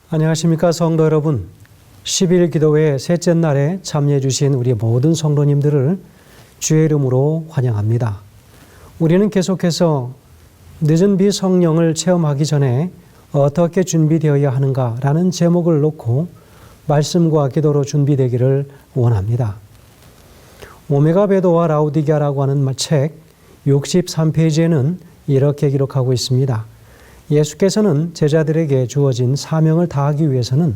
안녕하십니까 성도 여러분. 10일 기도회 셋째 날에 참여해 주신 우리 모든 성도님들을 주의 이름으로 환영합니다. 우리는 계속해서 늦은 비 성령을 체험하기 전에 어떻게 준비되어야 하는가라는 제목을 놓고 말씀과 기도로 준비되기를 원합니다. 오메가 베도와 라우디게아라고 하는 책 63페이지에는 이렇게 기록하고 있습니다. 예수께서는 제자들에게 주어진 사명을 다하기 위해서는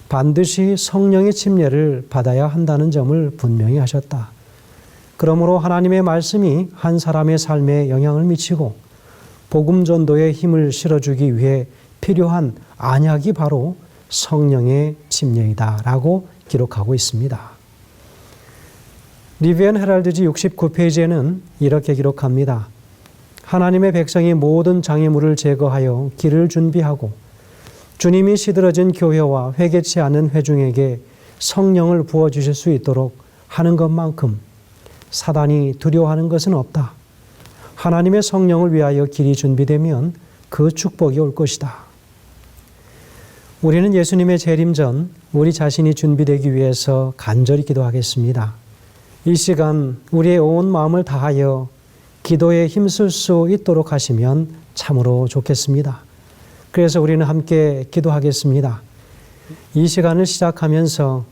반드시 성령의 침례를 받아야 한다는 점을 분명히 하셨다. 그러므로 하나님의 말씀이 한 사람의 삶에 영향을 미치고 복음 전도에 힘을 실어주기 위해 필요한 안약이 바로 성령의 침례이다 라고 기록하고 있습니다. 리비안 헤럴드지 69페이지에는 이렇게 기록합니다. 하나님의 백성이 모든 장애물을 제거하여 길을 준비하고 주님이 시들어진 교회와 회개치 않은 회중에게 성령을 부어주실 수 있도록 하는 것만큼 사단이 두려워하는 것은 없다. 하나님의 성령을 위하여 길이 준비되면 그 축복이 올 것이다. 우리는 예수님의 재림 전 우리 자신이 준비되기 위해서 간절히 기도하겠습니다. 이 시간 우리의 온 마음을 다하여 기도에 힘쓸 수 있도록 하시면 참으로 좋겠습니다. 그래서 우리는 함께 기도하겠습니다. 이 시간을 시작하면서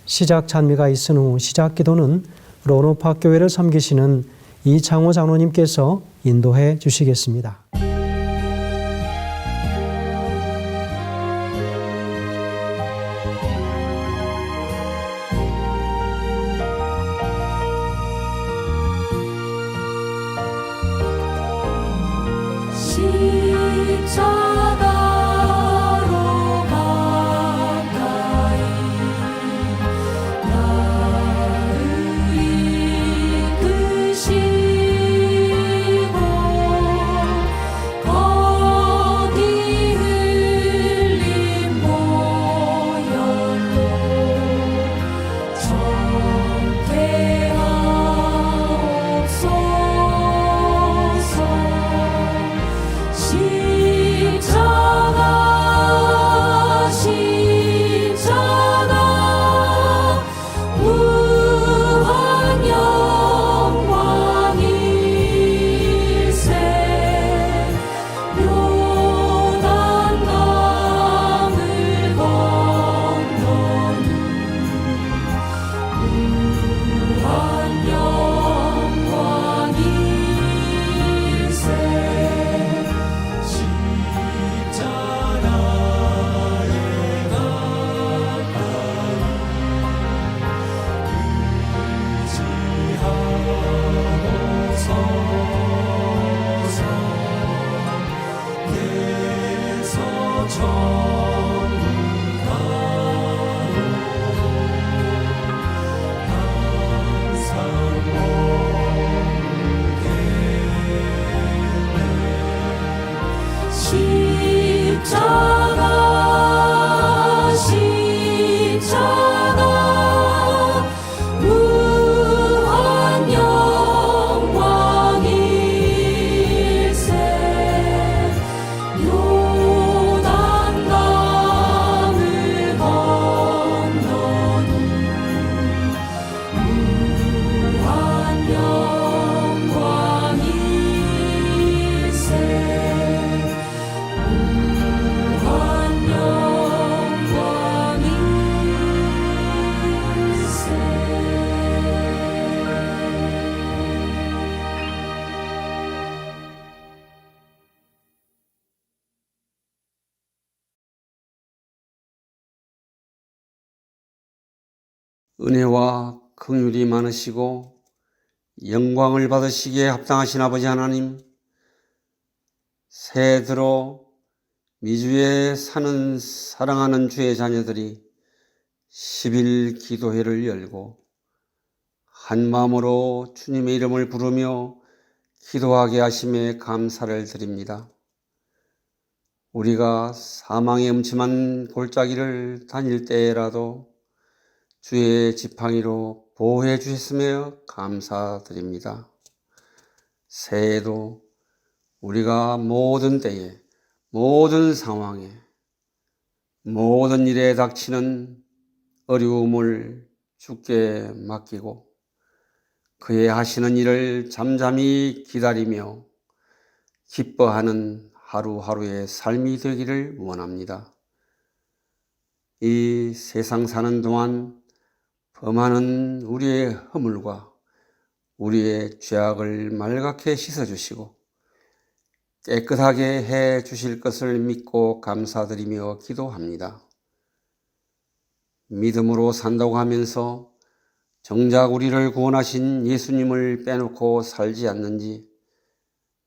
시작 찬미가 있은 후 시작 기도는 로노파 교회를 섬기시는 이창호 장로님께서 인도해 주시겠습니다. 은혜와 긍휼이 많으시고 영광을 받으시기에 합당하신 아버지 하나님, 새해 들어 미주에 사는 사랑하는 주의 자녀들이 10일 기도회를 열고 한 마음으로 주님의 이름을 부르며 기도하게 하심에 감사를 드립니다. 우리가 사망의 음침한 골짜기를 다닐 때라도 주의 지팡이로 보호해 주셨으며 감사드립니다. 새해에도 우리가 모든 때에 모든 상황에 모든 일에 닥치는 어려움을 주께 맡기고 그의 하시는 일을 잠잠히 기다리며 기뻐하는 하루하루의 삶이 되기를 원합니다. 이 세상 사는 동안 범하는 우리의 허물과 우리의 죄악을 말갛게 씻어주시고 깨끗하게 해 주실 것을 믿고 감사드리며 기도합니다. 믿음으로 산다고 하면서 정작 우리를 구원하신 예수님을 빼놓고 살지 않는지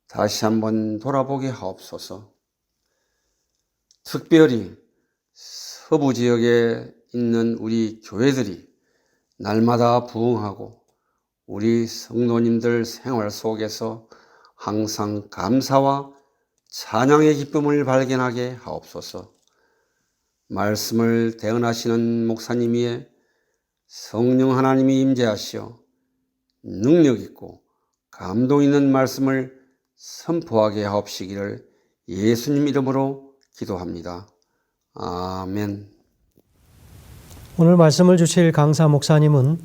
다시 한번 돌아보게 하옵소서. 특별히 서부 지역에 있는 우리 교회들이 날마다 부흥하고 우리 성도님들 생활 속에서 항상 감사와 찬양의 기쁨을 발견하게 하옵소서. 말씀을 대언하시는 목사님 위에 성령 하나님이 임재하시어 능력 있고 감동 있는 말씀을 선포하게 하옵시기를 예수님 이름으로 기도합니다. 아멘. 오늘 말씀을 주실 강사 목사님은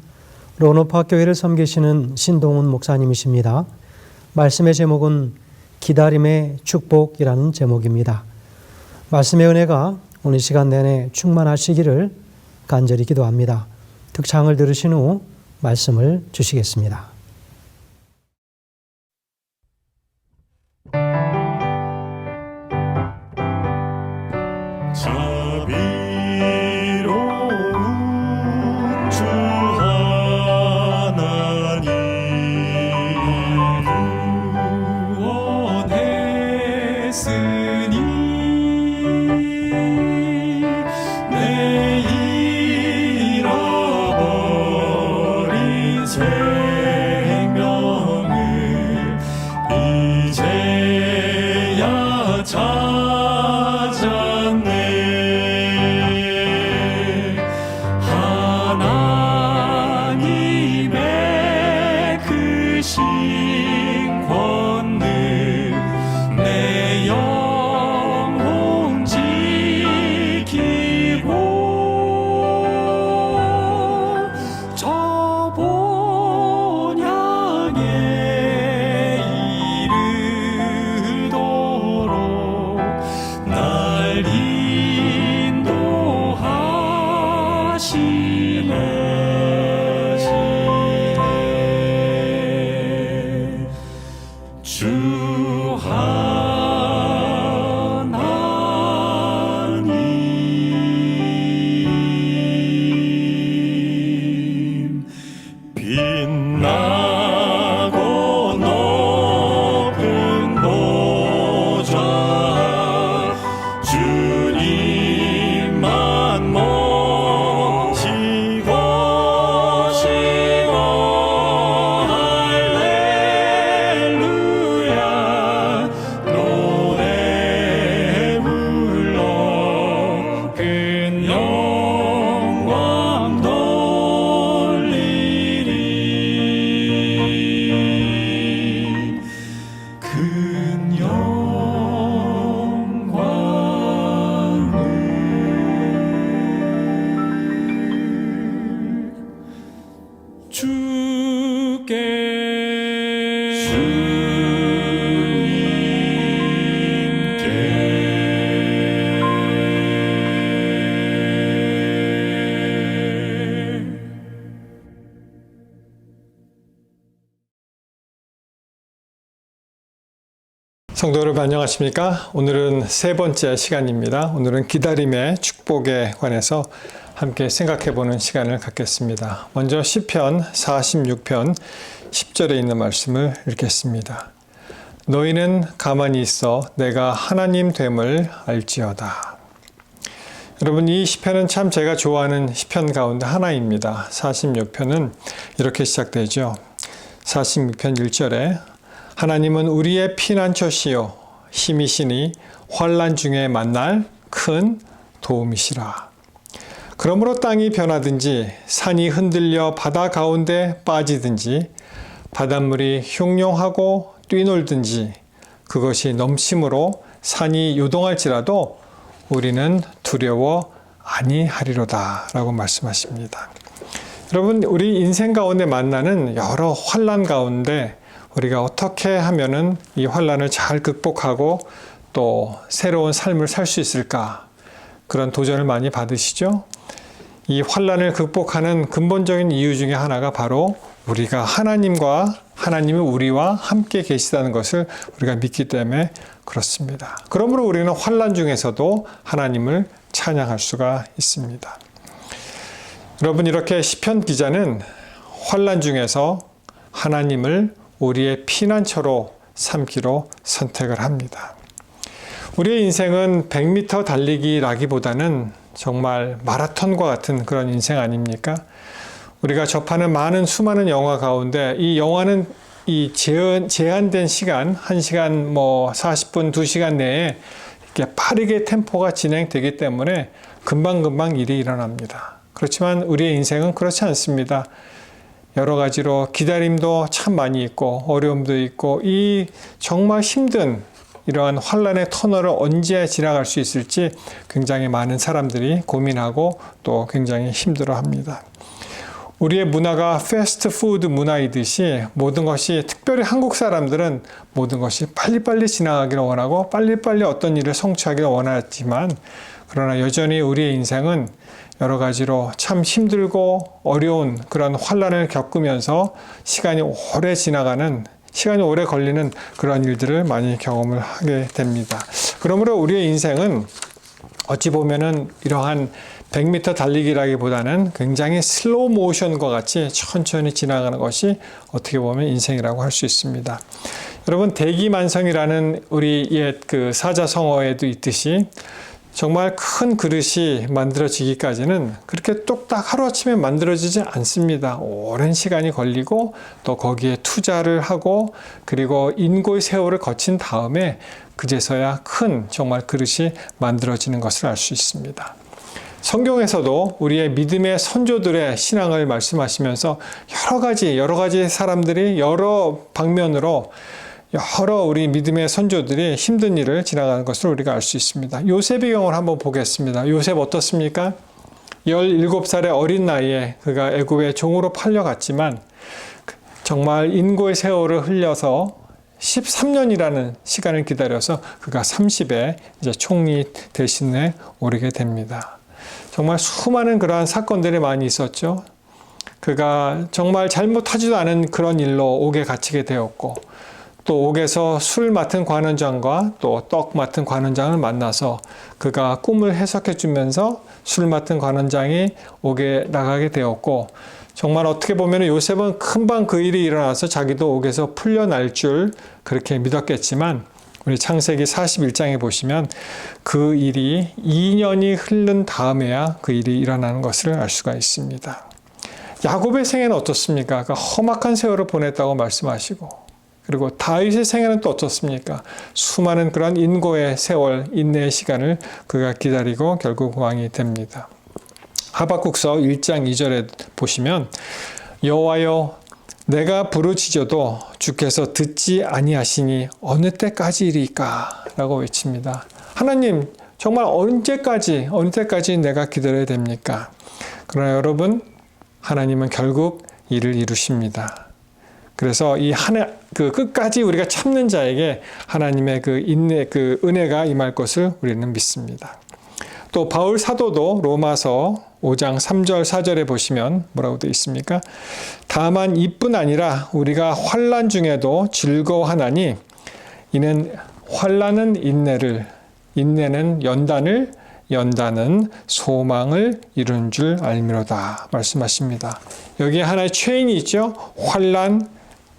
론호파 교회를 섬기시는 신동훈 목사님이십니다. 말씀의 제목은 기다림의 축복이라는 제목입니다. 말씀의 은혜가 오늘 시간 내내 충만하시기를 간절히 기도합니다. 특창을 들으신 후 말씀을 주시겠습니다. 자비로운 주 하나님 구원했으니 내 잃어버린 생명을 이제야 찾았네. 하나님의 크신 권능 내 영혼 지키고 저 본향에 이르도록 날 인도하시네. 주 하나님 빛나고 높은 보좌 주님만 모시고 할렐루야 노래 불러 큰 영광 돌리리. 큰 영광을 주님께 성도 여러분 안녕하십니까? 오늘은 세 번째 시간입니다. 오늘은 기다림의 축복에 관해서 함께 생각해 보는 시간을 갖겠습니다. 먼저 시편 46편 10절에 있는 말씀을 읽겠습니다. 너희는 가만히 있어 내가 하나님 됨을 알지어다. 여러분 이 시편은 참 제가 좋아하는 시편 가운데 하나입니다. 46편은 이렇게 시작되죠. 46편 1절에 하나님은 우리의 피난처시요 힘이시니 환난 중에 만날 큰 도움이시라. 그러므로 땅이 변하든지 산이 흔들려 바다 가운데 빠지든지 바닷물이 흉룡하고 뛰놀든지 그것이 넘침으로 산이 요동할지라도 우리는 두려워 아니하리로다 라고 말씀하십니다. 여러분, 우리 인생 가운데 만나는 여러 환난 가운데 우리가 어떻게 하면은 이 환난을 잘 극복하고 또 새로운 삶을 살 수 있을까? 그런 도전을 많이 받으시죠? 이 환난을 극복하는 근본적인 이유 중에 하나가 바로 우리가 하나님이 우리와 함께 계시다는 것을 우리가 믿기 때문에 그렇습니다. 그러므로 우리는 환난 중에서도 하나님을 찬양할 수가 있습니다. 여러분, 이렇게 시편 기자는 환난 중에서 하나님을 우리의 피난처로 삼기로 선택을 합니다. 우리의 인생은 100m 달리기라기보다는 정말 마라톤과 같은 그런 인생 아닙니까? 우리가 접하는 수많은 영화 가운데 이 영화는 이 제한된 시간, 1시간 40분, 2시간 내에 이렇게 빠르게 템포가 진행되기 때문에 금방금방 일이 일어납니다. 그렇지만 우리의 인생은 그렇지 않습니다. 여러 가지로 기다림도 참 많이 있고 어려움도 있고 이 정말 힘든 이러한 환난의 터널을 언제 지나갈 수 있을지 굉장히 많은 사람들이 고민하고 또 굉장히 힘들어합니다. 우리의 문화가 패스트푸드 문화이듯이 모든 것이, 특별히 한국 사람들은 모든 것이 빨리빨리 지나가기를 원하고 빨리빨리 어떤 일을 성취하기를 원하지만, 그러나 여전히 우리의 인생은 여러 가지로 참 힘들고 어려운 그런 환난을 겪으면서 시간이 오래 걸리는 그런 일들을 많이 경험을 하게 됩니다. 그러므로 우리의 인생은 어찌 보면은 이러한 100m 달리기라기보다는 굉장히 슬로우 모션과 같이 천천히 지나가는 것이 어떻게 보면 인생이라고 할 수 있습니다. 여러분, 대기만성이라는 우리 옛 그 사자성어에도 있듯이 정말 큰 그릇이 만들어지기까지는 그렇게 뚝딱 하루아침에 만들어지지 않습니다. 오랜 시간이 걸리고 또 거기에 투자를 하고 그리고 인고의 세월을 거친 다음에 그제서야 큰 정말 그릇이 만들어지는 것을 알 수 있습니다. 성경에서도 우리의 믿음의 선조들의 신앙을 말씀하시면서 여러 가지 사람들이 여러 방면으로 여러 우리 믿음의 선조들이 힘든 일을 지나가는 것을 우리가 알 수 있습니다. 요셉의 경우를 한번 보겠습니다. 요셉 어떻습니까? 17살의 어린 나이에 그가 애굽의 종으로 팔려갔지만 정말 인고의 세월을 흘려서 13년이라는 시간을 기다려서 그가 30에 이제 총리 대신에 오르게 됩니다. 정말 수많은 그러한 사건들이 많이 있었죠. 그가 정말 잘못하지도 않은 그런 일로 옥에 갇히게 되었고, 또 옥에서 술 맡은 관원장과 또 떡 맡은 관원장을 만나서 그가 꿈을 해석해 주면서 술 맡은 관원장이 옥에 나가게 되었고, 정말 어떻게 보면 요셉은 금방 그 일이 일어나서 자기도 옥에서 풀려날 줄 그렇게 믿었겠지만, 우리 창세기 41장에 보시면 그 일이 2년이 흐른 다음에야 그 일이 일어나는 것을 알 수가 있습니다. 야곱의 생애는 어떻습니까? 그가 험악한 세월을 보냈다고 말씀하시고, 그리고 다윗의 생애는 또 어떻습니까? 수많은 그런 인고의 세월, 인내의 시간을 그가 기다리고 결국 왕이 됩니다. 하박국서 1장 2절에 보시면 여호와여 내가 부르짖어도 주께서 듣지 아니하시니 어느 때까지이리까? 라고 외칩니다. 하나님, 정말 어느 때까지 내가 기다려야 됩니까? 그러나 여러분, 하나님은 결국 일을 이루십니다. 그래서 이 끝까지 우리가 참는 자에게 하나님의 그 인내, 그 은혜가 임할 것을 우리는 믿습니다. 또 바울 사도도 로마서 5장 3절 4절에 보시면 뭐라고 되어 있습니까? 다만 이뿐 아니라 우리가 환난 중에도 즐거워하나니 이는 환난은 인내를, 인내는 연단을, 연단은 소망을 이룬 줄 알미로다 말씀하십니다. 여기에 하나의 체인이 있죠. 환난,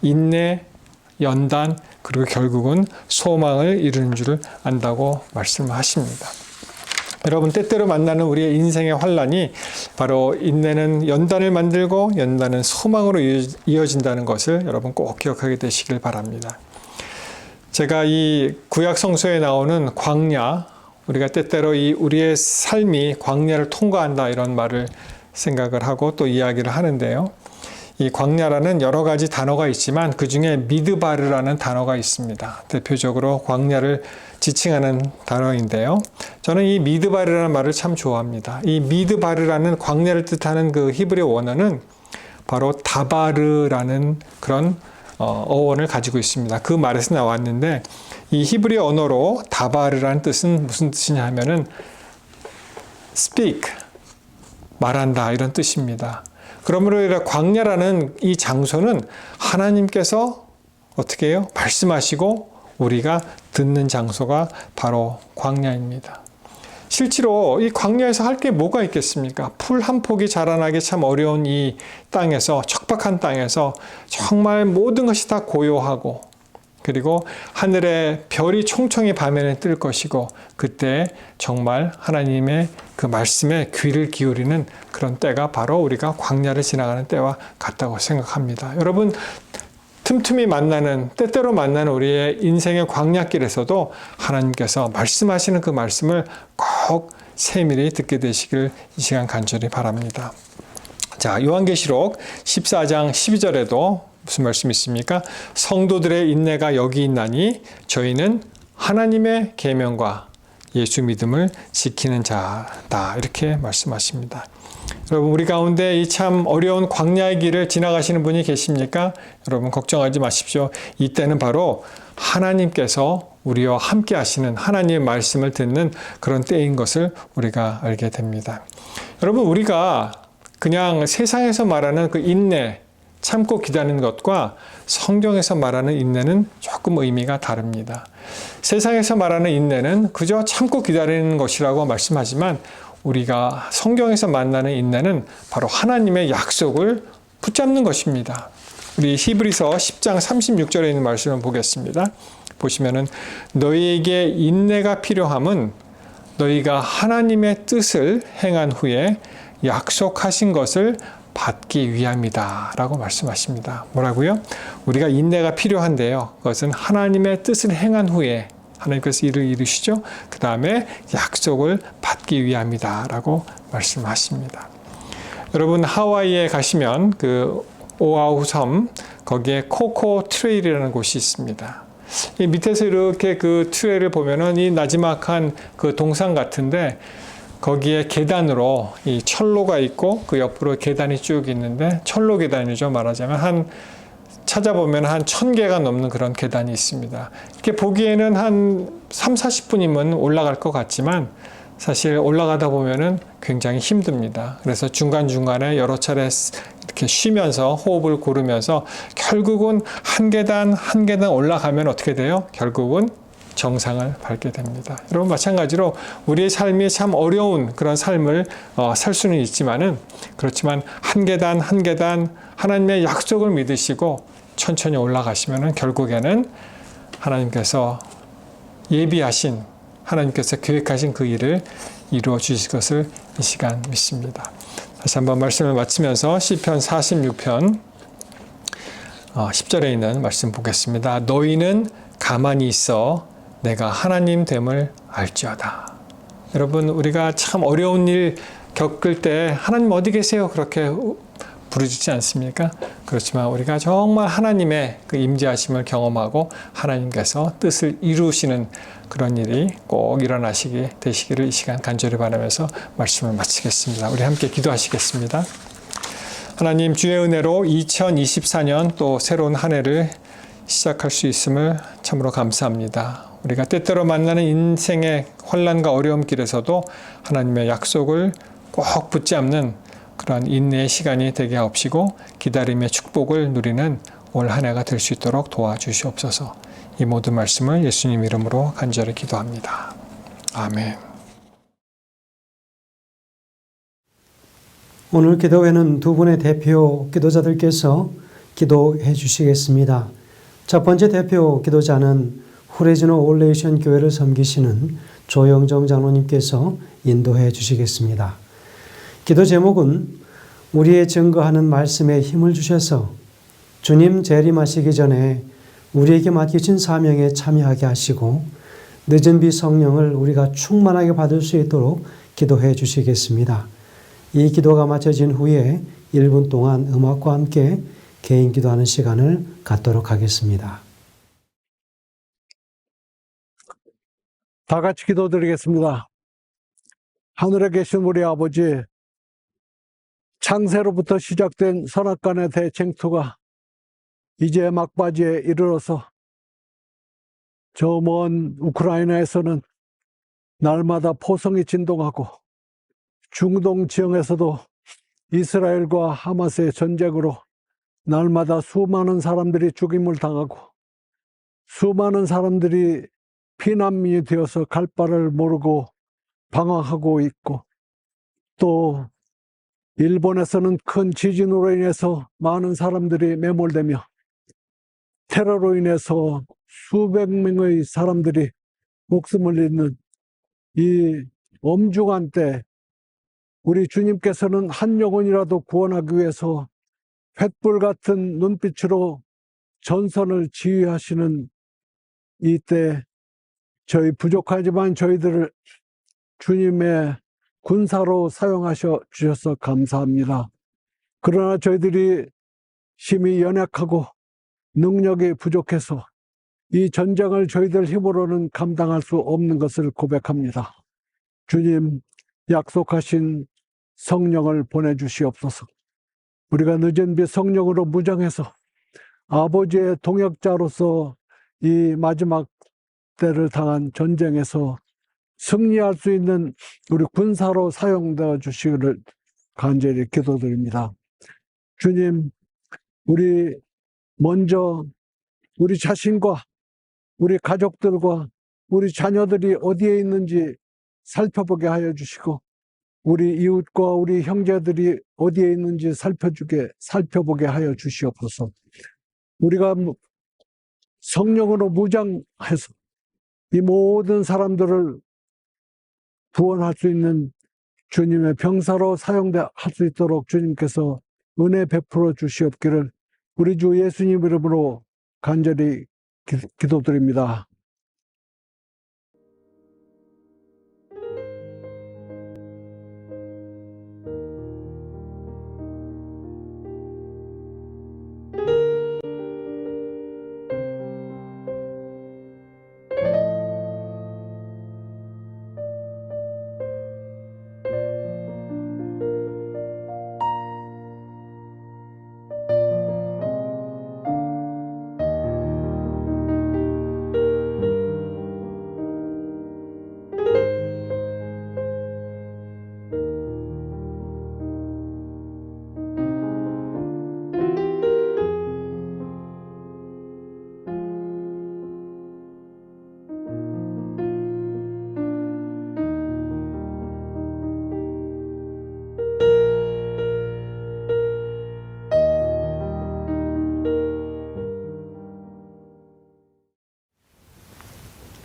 인내, 연단, 그리고 결국은 소망을 이루는 줄 안다고 말씀하십니다. 여러분, 때때로 만나는 우리의 인생의 환난이 바로 인내는 연단을 만들고 연단은 소망으로 이어진다는 것을 여러분 꼭 기억하게 되시길 바랍니다. 제가 이 구약 성서에 나오는 광야, 우리가 때때로 우리의 삶이 광야를 통과한다 이런 말을 생각을 하고 또 이야기를 하는데요. 이 광야라는 여러 가지 단어가 있지만 그 중에 미드바르라는 단어가 있습니다. 대표적으로 광야를 지칭하는 단어인데요. 저는 이 미드바르라는 말을 참 좋아합니다. 이 미드바르라는 광야를 뜻하는 그 히브리 원어는 바로 다바르라는 그런 어원을 가지고 있습니다. 그 말에서 나왔는데 이 히브리 언어로 다바르라는 뜻은 무슨 뜻이냐 하면은 speak, 말한다 이런 뜻입니다. 그러므로 인해 광야라는 이 장소는 하나님께서 어떻게 해요? 말씀하시고 우리가 듣는 장소가 바로 광야입니다. 실제로 이 광야에서 할 게 뭐가 있겠습니까? 풀 한 폭이 자라나기 참 어려운 이 땅에서, 척박한 땅에서 정말 모든 것이 다 고요하고 그리고 하늘에 별이 총총히 밤에는 뜰 것이고 그때 정말 하나님의 그 말씀에 귀를 기울이는 그런 때가 바로 우리가 광야를 지나가는 때와 같다고 생각합니다. 여러분 틈틈이 만나는 때때로 만나는 우리의 인생의 광야길에서도 하나님께서 말씀하시는 그 말씀을 꼭 세밀히 듣게 되시길 이 시간 간절히 바랍니다. 자, 요한계시록 14장 12절에도 무슨 말씀이 있습니까? 성도들의 인내가 여기 있나니 저희는 하나님의 계명과 예수 믿음을 지키는 자다. 이렇게 말씀하십니다. 여러분 우리 가운데 이 참 어려운 광야의 길을 지나가시는 분이 계십니까? 여러분 걱정하지 마십시오. 이때는 바로 하나님께서 우리와 함께 하시는 하나님의 말씀을 듣는 그런 때인 것을 우리가 알게 됩니다. 여러분 우리가 그냥 세상에서 말하는 그 인내, 참고 기다리는 것과 성경에서 말하는 인내는 조금 의미가 다릅니다. 세상에서 말하는 인내는 그저 참고 기다리는 것이라고 말씀하지만 우리가 성경에서 만나는 인내는 바로 하나님의 약속을 붙잡는 것입니다. 우리 히브리서 10장 36절에 있는 말씀을 보겠습니다. 보시면은 너희에게 인내가 필요함은 너희가 하나님의 뜻을 행한 후에 약속하신 것을 받기 위함이다 라고 말씀하십니다. 뭐라고요? 우리가 인내가 필요한데요. 그것은 하나님의 뜻을 행한 후에 하나님께서 일을 이루시죠. 그 다음에 약속을 받기 위함이다 라고 말씀하십니다. 여러분 하와이에 가시면 그 오아후 섬 거기에 코코 트레일이라는 곳이 있습니다. 이 밑에서 이렇게 그 트레일을 보면은 이 나지막한 그 동상 같은데 거기에 계단으로 이 철로가 있고 그 옆으로 계단이 쭉 있는데 철로 계단이죠. 말하자면 찾아보면 한 1000개가 넘는 그런 계단이 있습니다. 이렇게 보기에는 한 30-40분이면 올라갈 것 같지만 사실 올라가다 보면은 굉장히 힘듭니다. 그래서 중간중간에 여러 차례 이렇게 쉬면서 호흡을 고르면서 결국은 한 계단 한 계단 올라가면 어떻게 돼요? 결국은 정상을 밟게 됩니다. 여러분 마찬가지로 우리의 삶이 참 어려운 그런 삶을 살 수는 있지만은 그렇지만 한 계단 한 계단 하나님의 약속을 믿으시고 천천히 올라가시면은 결국에는 하나님께서 예비하신 하나님께서 계획하신 그 일을 이루어 주실 것을 이 시간 믿습니다. 다시 한번 말씀을 마치면서 시편 46편 10절에 있는 말씀 보겠습니다. 너희는 가만히 있어 내가 하나님 됨을 알지어다. 여러분 우리가 참 어려운 일 겪을 때 하나님 어디 계세요? 그렇게 부르짖지 않습니까? 그렇지만 우리가 정말 하나님의 그 임재하심을 경험하고 하나님께서 뜻을 이루시는 그런 일이 꼭 일어나시게 되시기를 이 시간 간절히 바라면서 말씀을 마치겠습니다. 우리 함께 기도하시겠습니다. 하나님 주의 은혜로 2024년 또 새로운 한 해를 시작할 수 있음을 참으로 감사합니다. 우리가 때때로 만나는 인생의 혼란과 어려움 길에서도 하나님의 약속을 꼭 붙잡는 그런 인내의 시간이 되게 하옵시고 기다림의 축복을 누리는 올 한 해가 될 수 있도록 도와주시옵소서. 이 모든 말씀을 예수님 이름으로 간절히 기도합니다. 아멘. 오늘 기도회는 두 분의 대표 기도자들께서 기도해 주시겠습니다. 첫 번째 대표 기도자는 후레즈노 올레이션 교회를 섬기시는 조영정 장로님께서 인도해 주시겠습니다. 기도 제목은 우리의 증거하는 말씀에 힘을 주셔서 주님 재림하시기 전에 우리에게 맡기신 사명에 참여하게 하시고 늦은 비 성령을 우리가 충만하게 받을 수 있도록 기도해 주시겠습니다. 이 기도가 마쳐진 후에 1분 동안 음악과 함께 개인 기도하는 시간을 갖도록 하겠습니다. 다 같이 기도드리겠습니다. 하늘에 계신 우리 아버지, 창세로부터 시작된 선악간의 대쟁투가 이제 막바지에 이르러서 저 먼 우크라이나에서는 날마다 포성이 진동하고, 중동 지형에서도 이스라엘과 하마스의 전쟁으로 날마다 수많은 사람들이 죽임을 당하고, 수많은 사람들이 피난민이 되어서 갈 바를 모르고 방황하고 있고, 또 일본에서는 큰 지진으로 인해서 많은 사람들이 매몰되며, 테러로 인해서 수백 명의 사람들이 목숨을 잃는 이 엄중한 때, 우리 주님께서는 한 영혼이라도 구원하기 위해서 횃불 같은 눈빛으로 전선을 지휘하시는 이때, 저희 부족하지만 저희들을 주님의 군사로 사용하셔 주셔서 감사합니다. 그러나 저희들이 심히 연약하고 능력이 부족해서 이 전쟁을 저희들 힘으로는 감당할 수 없는 것을 고백합니다. 주님, 약속하신 성령을 보내주시옵소서. 우리가 늦은 빛 성령으로 무장해서 아버지의 동역자로서 이 마지막 때를 당한 전쟁에서 승리할 수 있는 우리 군사로 사용되어 주시기를 간절히 기도드립니다. 주님, 우리 먼저 우리 자신과 우리 가족들과 우리 자녀들이 어디에 있는지 살펴보게 하여 주시고, 우리 이웃과 우리 형제들이 어디에 있는지 살펴보게 하여 주시옵소서. 우리가 성령으로 무장해서 이 모든 사람들을 구원할 수 있는 주님의 병사로 사용할 수 있도록 주님께서 은혜 베풀어 주시옵기를 우리 주 예수님 이름으로 간절히 기도드립니다.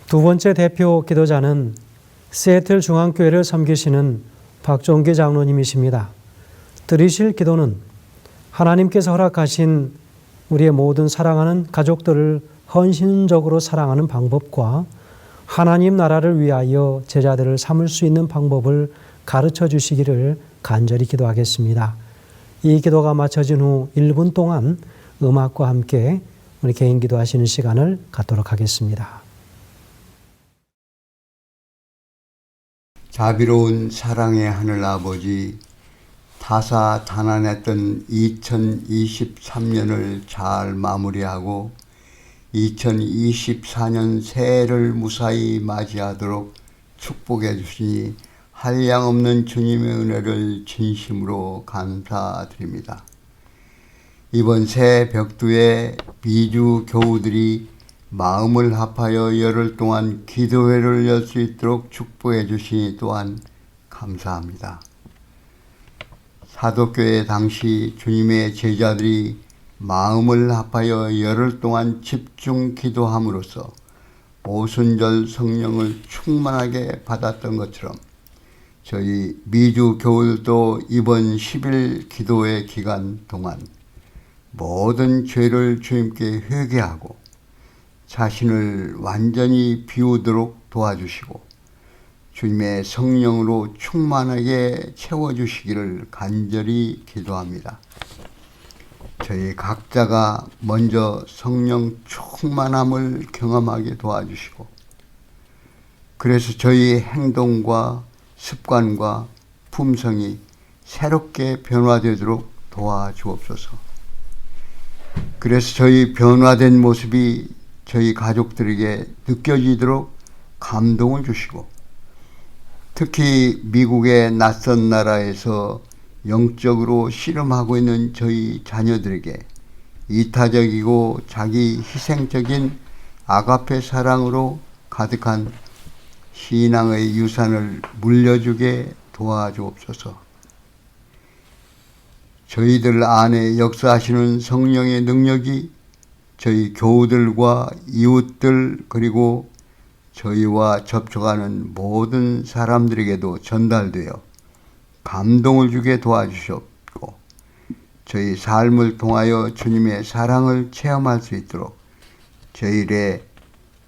두 번째 대표 기도자는 시애틀 중앙교회를 섬기시는 박종기 장로님이십니다. 드리실 기도는 하나님께서 허락하신 우리의 모든 사랑하는 가족들을 헌신적으로 사랑하는 방법과 하나님 나라를 위하여 제자들을 삼을 수 있는 방법을 가르쳐 주시기를 간절히 기도하겠습니다. 이 기도가 마쳐진 후 1분 동안 음악과 함께 우리 개인 기도하시는 시간을 갖도록 하겠습니다. 자비로운 사랑의 하늘아버지, 다사다난했던 2023년을 잘 마무리하고 2024년 새해를 무사히 맞이하도록 축복해 주시니 한량없는 주님의 은혜를 진심으로 감사드립니다. 이번 새 벽두에 미주 교우들이 마음을 합하여 열흘 동안 기도회를 열 수 있도록 축복해 주시니 또한 감사합니다. 사도교회 당시 주님의 제자들이 마음을 합하여 열흘 동안 집중 기도함으로써 오순절 성령을 충만하게 받았던 것처럼 저희 미주 교우들도 이번 10일 기도회 기간 동안 모든 죄를 주님께 회개하고 자신을 완전히 비우도록 도와주시고 주님의 성령으로 충만하게 채워주시기를 간절히 기도합니다. 저희 각자가 먼저 성령 충만함을 경험하게 도와주시고, 그래서 저희 행동과 습관과 품성이 새롭게 변화되도록 도와주옵소서. 그래서 저희 변화된 모습이 저희 가족들에게 느껴지도록 감동을 주시고, 특히 미국의 낯선 나라에서 영적으로 씨름하고 있는 저희 자녀들에게 이타적이고 자기 희생적인 아가페 사랑으로 가득한 신앙의 유산을 물려주게 도와주옵소서. 저희들 안에 역사하시는 성령의 능력이 저희 교우들과 이웃들 그리고 저희와 접촉하는 모든 사람들에게도 전달되어 감동을 주게 도와주셨고, 저희 삶을 통하여 주님의 사랑을 체험할 수 있도록 저희의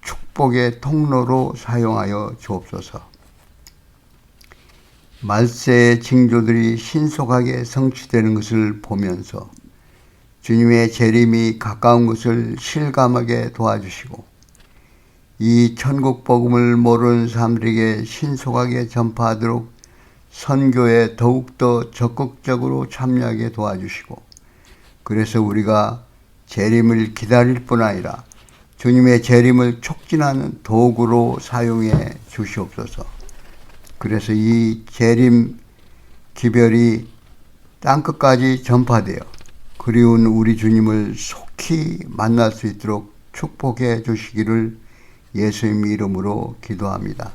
축복의 통로로 사용하여 주옵소서. 말세의 징조들이 신속하게 성취되는 것을 보면서 주님의 재림이 가까운 것을 실감하게 도와주시고, 이 천국 복음을 모르는 사람들에게 신속하게 전파하도록 선교에 더욱더 적극적으로 참여하게 도와주시고, 그래서 우리가 재림을 기다릴 뿐 아니라 주님의 재림을 촉진하는 도구로 사용해 주시옵소서. 그래서 이 재림 기별이 땅끝까지 전파되어 그리운 우리 주님을 속히 만날 수 있도록 축복해 주시기를 예수님 이름으로 기도합니다.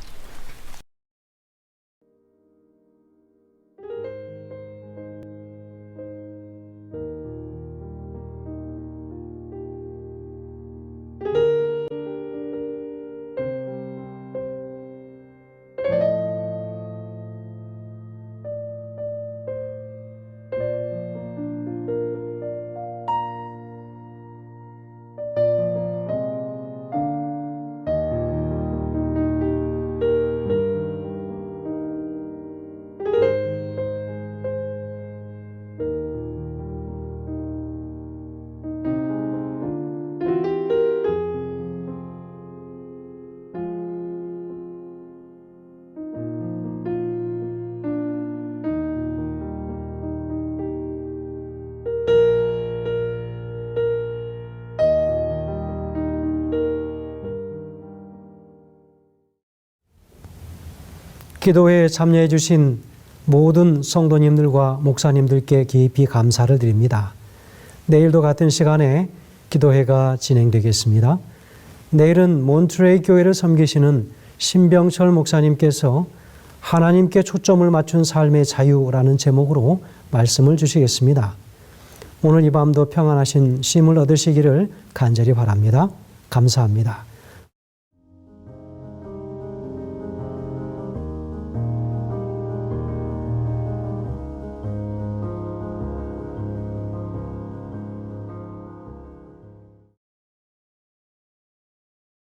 기도회에 참여해 주신 모든 성도님들과 목사님들께 깊이 감사를 드립니다. 내일도 같은 시간에 기도회가 진행되겠습니다. 내일은 몬트레이 교회를 섬기시는 신병철 목사님께서 하나님께 초점을 맞춘 삶의 자유라는 제목으로 말씀을 주시겠습니다. 오늘 이 밤도 평안하신 쉼을 얻으시기를 간절히 바랍니다. 감사합니다.